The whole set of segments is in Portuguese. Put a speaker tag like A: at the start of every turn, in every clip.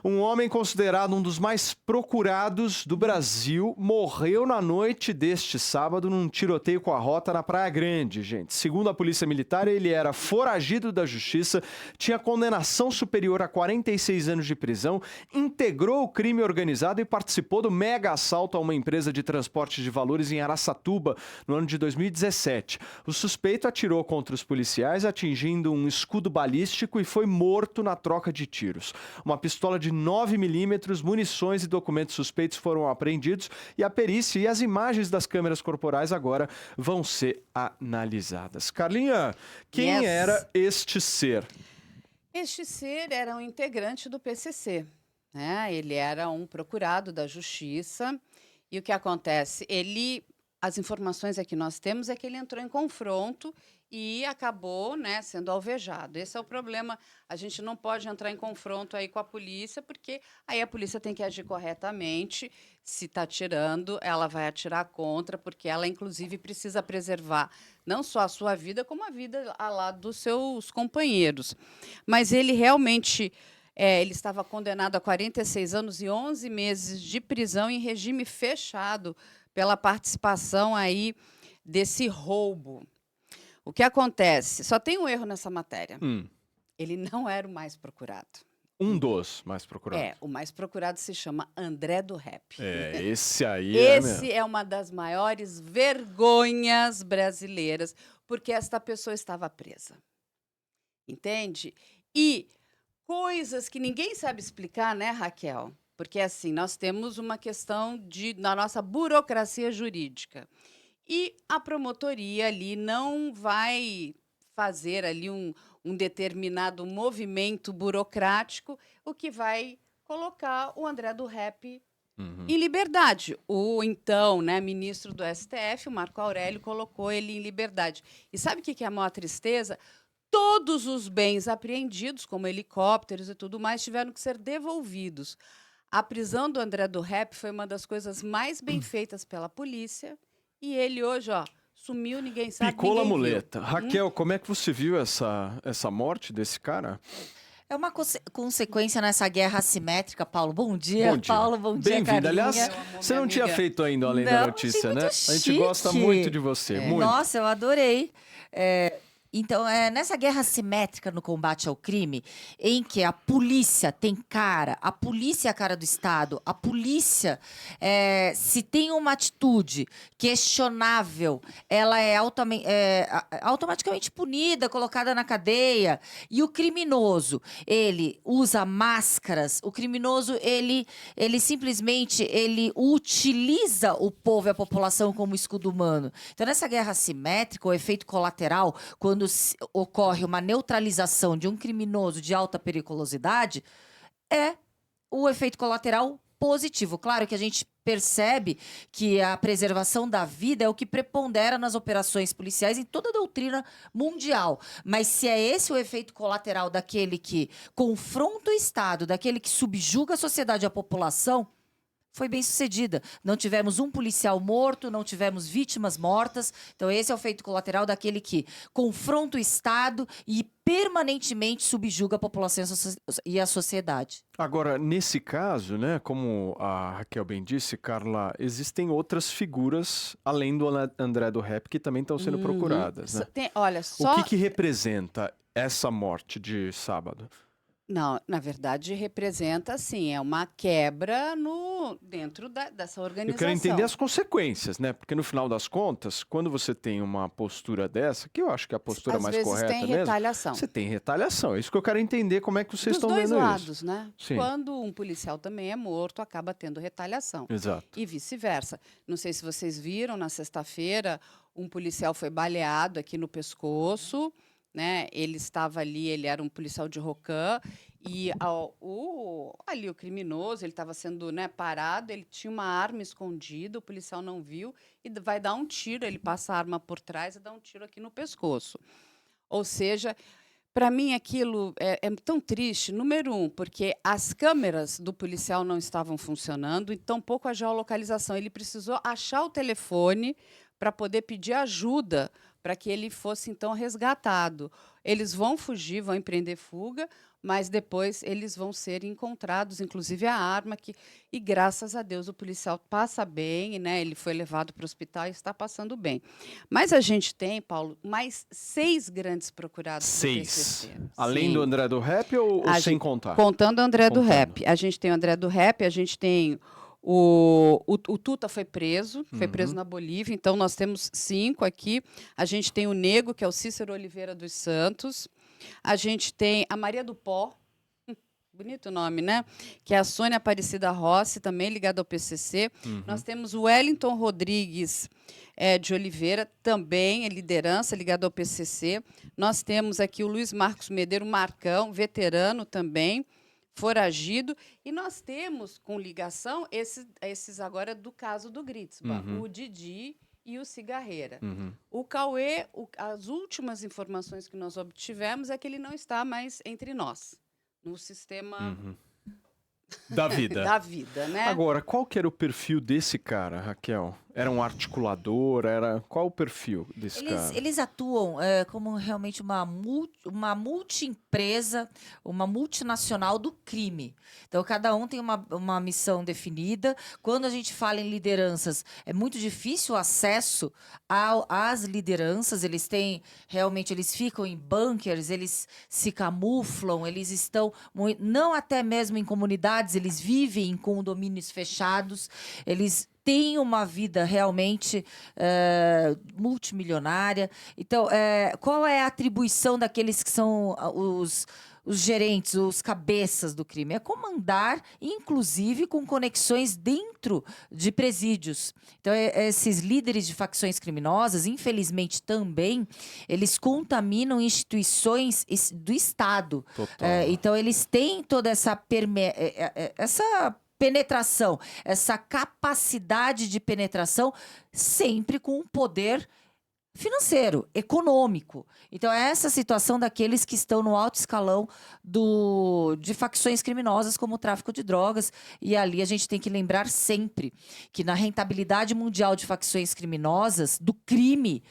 A: Um homem considerado um dos mais procurados do Brasil morreu na noite deste sábado num tiroteio com a rota na Praia Grande, gente. Segundo a Polícia Militar, ele era foragido da Justiça, tinha condenação superior a 46 anos de prisão, integrou o crime organizado e participou do mega assalto a uma empresa de transporte de valores em Araçatuba no ano de 2017. O suspeito atirou contra os policiais, atingindo um escudo balístico e foi morto na troca de tiros. Uma pistola de 9mm, munições e documentos suspeitos foram apreendidos e a perícia e as imagens das câmeras corporais agora vão ser analisadas. Carlinha, quem era este ser?
B: Este ser era um integrante do PCC, né? Ele era um procurado da Justiça. E o que acontece? As informações que nós temos é que ele entrou em confronto e acabou, né, sendo alvejado. Esse é o problema. A gente não pode entrar em confronto aí com a polícia, porque aí a polícia tem que agir corretamente. Se está atirando, ela vai atirar contra, porque ela, inclusive, precisa preservar não só a sua vida, como a vida ao lado dos seus companheiros. Mas ele realmente... ele estava condenado a 46 anos e 11 meses de prisão em regime fechado pela participação aí desse roubo. O que acontece? Só tem um erro nessa matéria. Ele não era o mais procurado.
A: Um dos mais procurados.
B: O mais procurado se chama André do Rap.
A: Esse aí
B: Esse é uma das maiores vergonhas brasileiras, porque esta pessoa estava presa. Entende? E coisas que ninguém sabe explicar, né, Raquel? Porque, assim, nós temos uma questão na nossa burocracia jurídica. E a promotoria ali não vai fazer ali um determinado movimento burocrático, o que vai colocar o André do Rap em liberdade. O então, né, ministro do STF, o Marco Aurélio, colocou ele em liberdade. E sabe o que é a maior tristeza? Todos os bens apreendidos, como helicópteros e tudo mais, tiveram que ser devolvidos. A prisão do André do Rap foi uma das coisas mais bem feitas pela polícia. E ele hoje, sumiu, ninguém sabe,
A: Picou a
B: ninguém
A: muleta.
B: viu.
A: Raquel, como é que você viu essa morte desse cara?
C: É uma consequência nessa guerra assimétrica, Paulo. Bom dia, Paulo. Bom dia,
A: Bem-vinda.
C: Carlinha.
A: Aliás, você não tinha feito ainda Além da Notícia, né? A gente gosta muito de você, muito.
C: Nossa, eu adorei. Então, nessa guerra assimétrica no combate ao crime, em que a polícia tem cara, a polícia é a cara do Estado, a polícia, se tem uma atitude questionável, ela é automaticamente punida, colocada na cadeia. E o criminoso, ele usa máscaras, o criminoso, ele simplesmente utiliza o povo e a população como escudo humano. Então, nessa guerra assimétrica, o efeito colateral, quando ocorre uma neutralização de um criminoso de alta periculosidade, é o efeito colateral positivo. Claro que a gente percebe que a preservação da vida é o que prepondera nas operações policiais em toda a doutrina mundial. Mas se é esse o efeito colateral daquele que confronta o Estado, daquele que subjuga a sociedade e a população, foi bem sucedida. Não tivemos um policial morto, não tivemos vítimas mortas. Então, esse é o efeito colateral daquele que confronta o Estado e permanentemente subjuga a população e a sociedade.
A: Agora, nesse caso, né, como a Raquel bem disse, Carla, existem outras figuras, além do André do Rap, que também estão sendo procuradas. Né? O que representa essa morte de sábado?
B: Não, na verdade, representa, assim, é uma quebra dentro dessa organização.
A: Eu quero entender as consequências, né? Porque no final das contas, quando você tem uma postura dessa, que eu acho que é a postura mais correta mesmo,
B: retaliação.
A: você tem retaliação. É isso que eu quero entender, como é que vocês estão vendo isso.
B: Dos dois lados, né?
A: Sim.
B: Quando um policial também é morto, acaba tendo retaliação.
A: Exato.
B: E vice-versa. Não sei se vocês viram, na sexta-feira, um policial foi baleado aqui no pescoço, né? Ele estava ali, ele era um policial de Rocan, e ali o criminoso, ele estava sendo, né, parado, ele tinha uma arma escondida, o policial não viu, e vai dar um tiro, ele passa a arma por trás e dá um tiro aqui no pescoço. Ou seja, para mim aquilo é tão triste, número um, porque as câmeras do policial não estavam funcionando, e tampouco a geolocalização. Ele precisou achar o telefone para poder pedir ajuda para que ele fosse, então, resgatado. Eles vão fugir, vão empreender fuga, mas depois eles vão ser encontrados, inclusive a arma e graças a Deus o policial passa bem, né? Ele foi levado para o hospital e está passando bem. Mas a gente tem, Paulo, mais 6 grandes procurados do
A: 6.
B: PCC.
A: Além
B: Sim.
A: do André do Rap ou
B: A
A: sem
B: gente-
A: contar?
B: Contando o André do
A: Contando.
B: Rap. A gente tem o André do Rap, a gente tem o Tuta foi preso na Bolívia, então nós temos 5 aqui. A gente tem o Nego, que é o Cícero Oliveira dos Santos. A gente tem a Maria do Pó, bonito nome, né? Que é a Sônia Aparecida Rossi, também ligada ao PCC. Nós temos o Wellington Rodrigues de Oliveira, também é liderança, ligado ao PCC. Nós temos aqui o Luiz Marcos Medeiro Marcão, veterano também, foragido. E nós temos, com ligação, esses agora do caso do Gritzba, o Didi e o Cigarreira. O Cauê, as últimas informações que nós obtivemos é que ele não está mais entre nós, no sistema
A: Da vida.
B: da vida, né?
A: Agora, qual que era o perfil desse cara, Raquel? Era um articulador? Qual o perfil desse cara?
C: Eles atuam como realmente uma multiempresa, uma multinacional do crime. Então, cada um tem uma missão definida. Quando a gente fala em lideranças, é muito difícil o acesso às lideranças. Eles ficam em bunkers, eles se camuflam, eles estão, não até mesmo em comunidades, eles vivem em condomínios fechados, eles têm uma vida realmente multimilionária. Então, qual é a atribuição daqueles que são os gerentes, os cabeças do crime? É comandar, inclusive com conexões dentro de presídios. Então, esses líderes de facções criminosas, infelizmente também, eles contaminam instituições do Estado.
A: Total.
C: Então, eles têm toda essa penetração, essa capacidade de penetração, sempre com um poder financeiro, econômico. Então, é essa situação daqueles que estão no alto escalão de facções criminosas, como o tráfico de drogas. E ali a gente tem que lembrar sempre que na rentabilidade mundial de facções criminosas, do crime,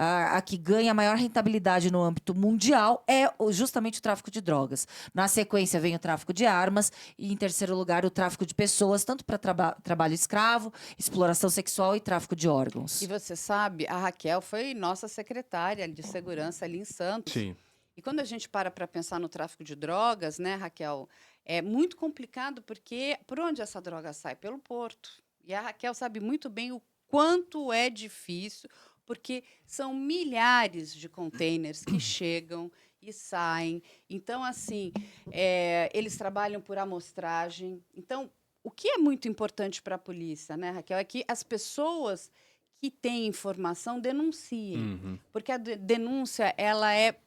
C: a que ganha maior rentabilidade no âmbito mundial é justamente o tráfico de drogas. Na sequência vem o tráfico de armas e, em terceiro lugar, o tráfico de pessoas, tanto para trabalho escravo, exploração sexual e tráfico de órgãos.
B: E você sabe, a Raquel foi nossa secretária de segurança ali em Santos.
A: Sim.
B: E quando a gente para pensar no tráfico de drogas, né, Raquel, é muito complicado porque por onde essa droga sai? Pelo porto. E a Raquel sabe muito bem o quanto é difícil, porque são milhares de containers que chegam e saem. Então, assim, eles trabalham por amostragem. Então, o que é muito importante para a polícia, né, Raquel, é que as pessoas que têm informação denunciem. Porque a denúncia, ela é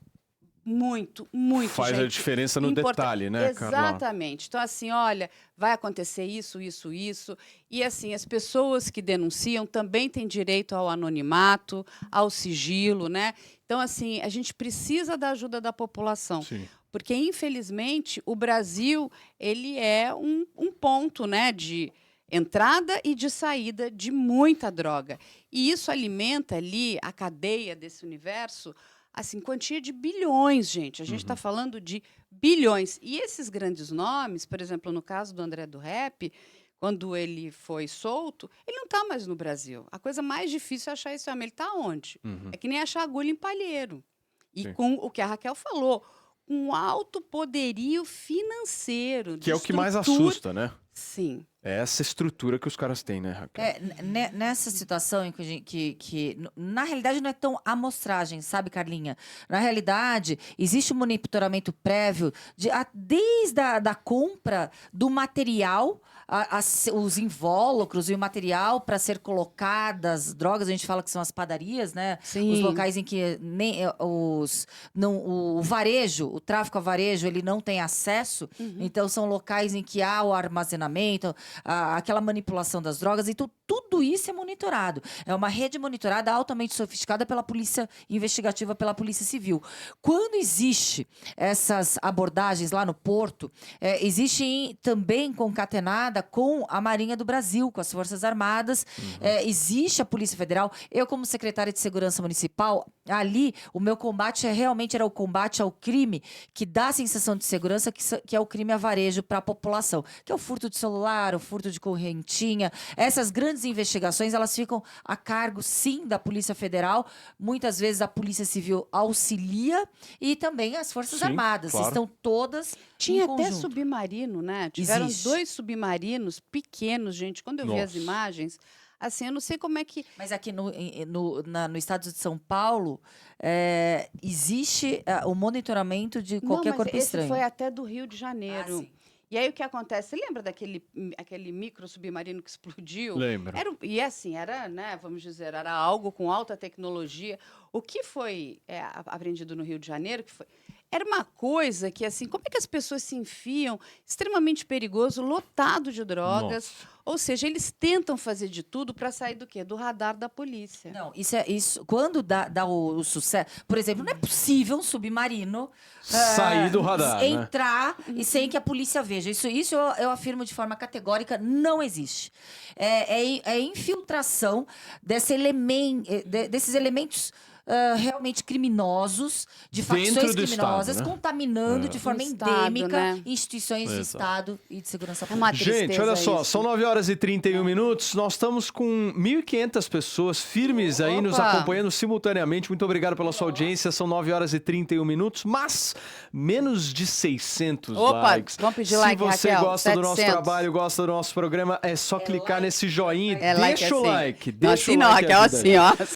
B: muito,
A: Faz a
B: gente,
A: diferença no detalhe, né, Carla?
B: Exatamente. Então, assim, olha, vai acontecer isso, isso, isso. E, assim, as pessoas que denunciam também têm direito ao anonimato, ao sigilo, né? Então, assim, a gente precisa da ajuda da população.
A: Sim.
B: Porque, infelizmente, o Brasil, ele é um ponto, né, de entrada e de saída de muita droga. E isso alimenta ali a cadeia desse universo, assim, quantia de bilhões, gente. A gente está falando de bilhões. E esses grandes nomes, por exemplo, no caso do André do Rap, quando ele foi solto, ele não está mais no Brasil. A coisa mais difícil é achar esse homem. Ele está onde? É que nem achar agulha em palheiro. E
A: Sim.
B: com o que a Raquel falou, um alto poderio financeiro.
A: Que é o que mais
B: estrutura.
A: assusta, né?
B: Sim.
A: É essa estrutura que os caras têm, né, Raquel?
C: Nessa situação em na realidade não é tão amostragem, sabe, Carlinha? Na realidade, existe um monitoramento prévio desde a compra do material, os invólucros e o material para ser colocadas drogas. A gente fala que são as padarias, né?
B: Sim.
C: Os locais em que o varejo, o tráfico a varejo, ele não tem acesso. Então, são locais em que há o armazenamento, aquela manipulação das drogas. Então, tudo isso é monitorado. É uma rede monitorada altamente sofisticada pela polícia investigativa, pela polícia civil. Quando existe essas abordagens lá no porto, existe também concatenada com a Marinha do Brasil, com as Forças Armadas. Existe a Polícia Federal. Eu, como secretária de Segurança Municipal, Ali, o meu combate realmente era o combate ao crime que dá a sensação de segurança, que é o crime a varejo para a população, que é o furto de celular, o furto de correntinha. Essas grandes investigações, elas ficam a cargo, sim, da Polícia Federal. Muitas vezes a Polícia Civil auxilia e também as Forças
A: Sim,
C: Armadas.
A: claro.
C: Estão todas
B: Tinha
C: em
B: até
C: conjunto.
B: submarino, né? Tiveram
C: Existe.
B: 2 submarinos pequenos, gente. Quando eu vi as
A: Nossa.
B: imagens, assim, eu não sei como é que.
C: Mas aqui no estado de São Paulo, existe o monitoramento de qualquer
B: não, mas
C: corpo
B: esse
C: estranho.
B: foi até do Rio de Janeiro.
C: sim.
B: E aí o que acontece? Você lembra aquele micro submarino que explodiu?
A: Lembro.
B: E assim, era, né, vamos dizer, era algo com alta tecnologia. O que foi apreendido no Rio de Janeiro, era uma coisa que, assim, como é que as pessoas se enfiam extremamente perigoso, lotado de drogas?
A: Nossa.
B: Ou seja, eles tentam fazer de tudo para sair do quê? Do radar da polícia.
C: Não, isso. Quando dá o sucesso. Por exemplo, não é possível um submarino
A: Sair do radar, né?
C: entrar e sem que a polícia veja. Isso eu afirmo de forma categórica, não existe. É infiltração desses elementos. Realmente criminosos, de
A: Dentro
C: facções
A: do
C: criminosas,
A: Estado, né?
C: contaminando de forma
B: Do Estado,
C: endêmica
B: né?
C: instituições de
A: Exato.
C: Estado e de segurança
B: É
C: pública.
B: uma
A: Gente,
B: tristeza
A: olha só,
B: isso.
A: são 9 horas e 31 minutos. Nós estamos com 1.500 pessoas firmes aí nos
B: Opa!
A: acompanhando simultaneamente. Muito obrigado pela sua audiência. São 9 horas e 31 minutos, mas menos de 600
B: Opa,
A: likes.
B: vamos pedir
A: Se
B: like,
A: você
B: Raquel,
A: gosta do nosso
B: 700.
A: trabalho, gosta do nosso programa, é só clicar
C: like,
A: nesse joinha.
B: É like
A: Deixa o
B: assim.
A: like.
B: Não,
A: Deixa
B: assim
A: o
B: não,
A: like.
B: Raquel,
A: ajuda a
B: assim, ó.